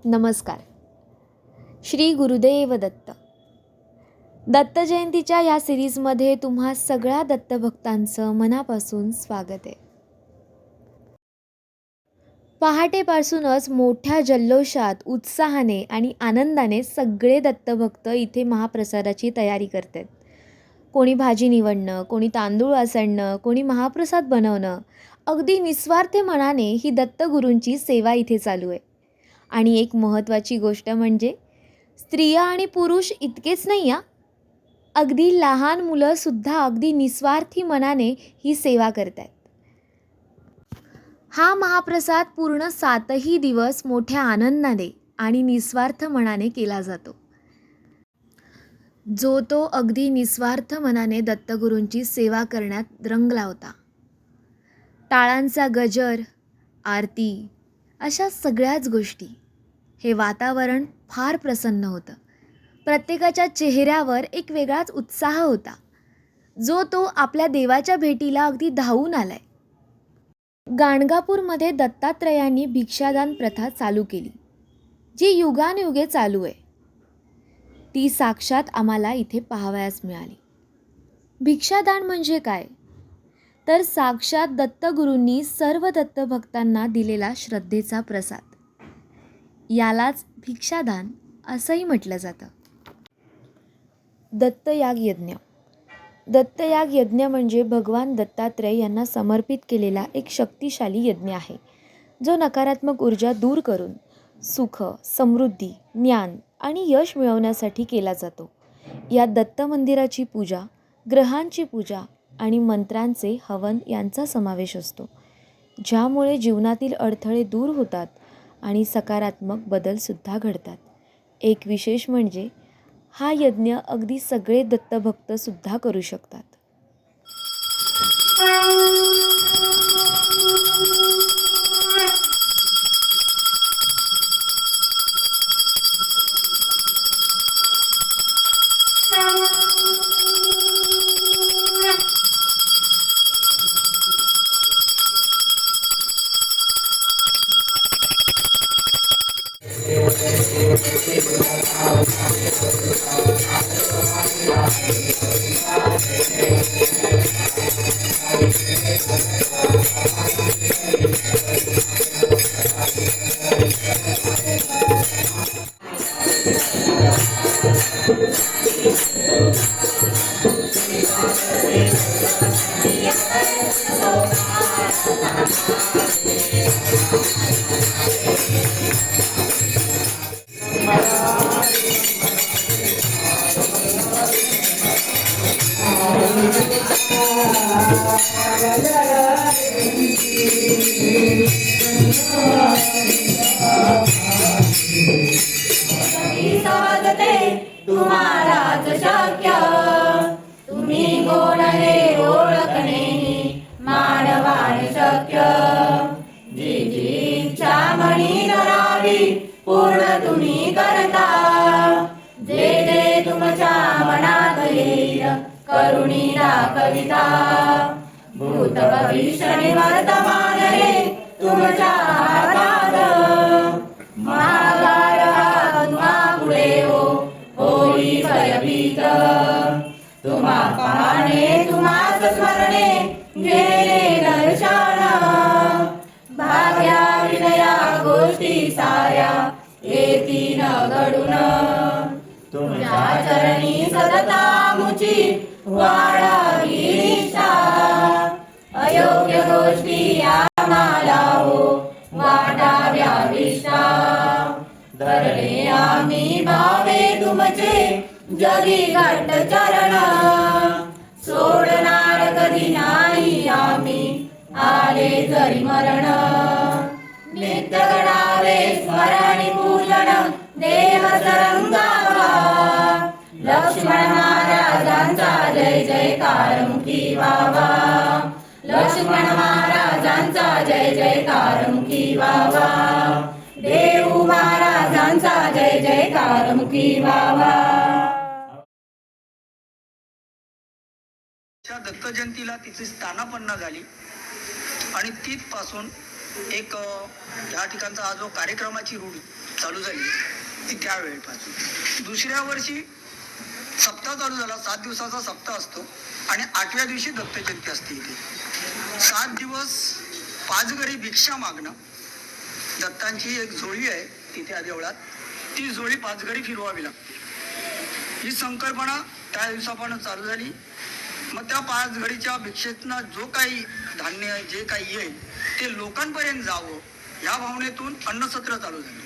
नमस्कार. श्री गुरुदेव दत्त. दत्त जयंतीच्या या सिरीजमध्ये तुम्हा सगळ्या दत्तभक्तांचं मनापासून स्वागत आहे. पहाटेपासूनच मोठ्या जल्लोषात, उत्साहाने आणि आनंदाने सगळे दत्तभक्त इथे महाप्रसादाची तयारी करतात. कोणी भाजी निवडणं, कोणी तांदूळ आसणणं, कोणी महाप्रसाद बनवणं, अगदी निस्वार्थ मनाने ही दत्तगुरूंची सेवा इथे चालू आहे. आणि एक महत्त्वाची गोष्ट म्हणजे स्त्रिया आणि पुरुष इतकेच नाही अगदी लहान मुलंसुद्धा अगदी निस्वार्थी मनाने ही सेवा करतात. हा महाप्रसाद पूर्ण 7ही दिवस मोठ्या आनंदाने आणि निस्वार्थ मनाने केला जातो. जो तो अगदी निस्वार्थ मनाने दत्तगुरूंची सेवा करण्यात रंगला होता. टाळांचा गजर, आरती, अशा सगळ्याच गोष्टी, हे वातावरण फार प्रसन्न होतं. प्रत्येकाच्या चेहऱ्यावर एक वेगळाच उत्साह होता. जो तो आपल्या देवाच्या भेटीला अगदी धावून आलाय. गाणगापूरमध्ये दत्तात्रयांनी भिक्षादान प्रथा चालू केली, जी युगानुयुगे चालू आहे. ती साक्षात आम्हाला इथे पाहावयास मिळाली. भिक्षादान म्हणजे काय, तर साक्षात दत्तगुरूंनी सर्व दत्तभक्तांना दिलेला श्रद्धेचा प्रसाद. यालाच भिक्षादान असंही म्हटलं जातं. दत्तयाग यज्ञ. दत्तयाग यज्ञ म्हणजे भगवान दत्तात्रय यांना समर्पित केलेला एक शक्तिशाली यज्ञ आहे, जो नकारात्मक ऊर्जा दूर करून सुख, समृद्धी, ज्ञान आणि यश मिळवण्यासाठी केला जातो. या दत्त मंदिराची पूजा, ग्रहांची पूजा आणि मंत्रांचे हवन यांचा समावेश असतो, ज्यामुळे जीवनातील अडथळे दूर होतात आणि सकारात्मक बदलसुद्धा घडतात. एक विशेष म्हणजे हा यज्ञ अगदी सगळे दत्तभक्तसुद्धा करू शकतात. तुम्हालाच शक्य, तुम्ही कोण हे ओळखणे मानवान शक्य. जी जी इच्छा मनी धरावी पूर्ण तुम्ही करता, जे जे तुमच्या मनात येईल करुणी दाखविता. भूत भविष्य वर्तमान रे तुमच्या हातात, महागार हा तुम्हा पुढे होई भयभीत. तुम्हा पाहणे तुम्हाच स्मरणे घेणे दर्शन, भाग्या विनया गोष्टी साऱ्या येतीन घडून. तुमच्या चरणी सतता मुची वाढावी निष्ठा, अयोग्य गोष्टी आम्हाला वाटाव्या विष्ठा. धरणे आम्ही भावे तुमचे जगी घट्ट चरण, सोडणार कधी नाही आम्ही आले जरी मरण. नित्य गणावे स्मरणी पूजन देव सरंगावा, लक्ष्मण महाराजांचा जय जयकार मुखी व्हावा. लक्ष्मण महाराजांचा जय जयकार मुखी व्हावा. देव महाराजांचा जय जयकार मुखी व्हावा. दत्त जयंतीला तिची स्थानापन्न झाली आणि तिथपासून एक ह्या ठिकाणचा हा जो कार्यक्रमाची रूढी चालू झाली ती त्यावेळेपासून. दुसऱ्या वर्षी सप्ताह चालू झाला. 7 दिवसाचा सप्ताह असतो आणि 8व्या दिवशी दत्त जयंती असते इथे. 7 दिवस 5 घरी भिक्षा मागणं. दत्तांची एक झोळी आहे तिथे या देवळात, ती झोळी 5 घरी फिरवावी लागते. ही संकल्पना त्या दिवसापासून चालू झाली. मग त्या 5 घडीच्या भिक्षेतनं जो काही धान्य जे काही येईल ते लोकांपर्यंत जावं या भावनेतून अन्नसत्र चालू झालं.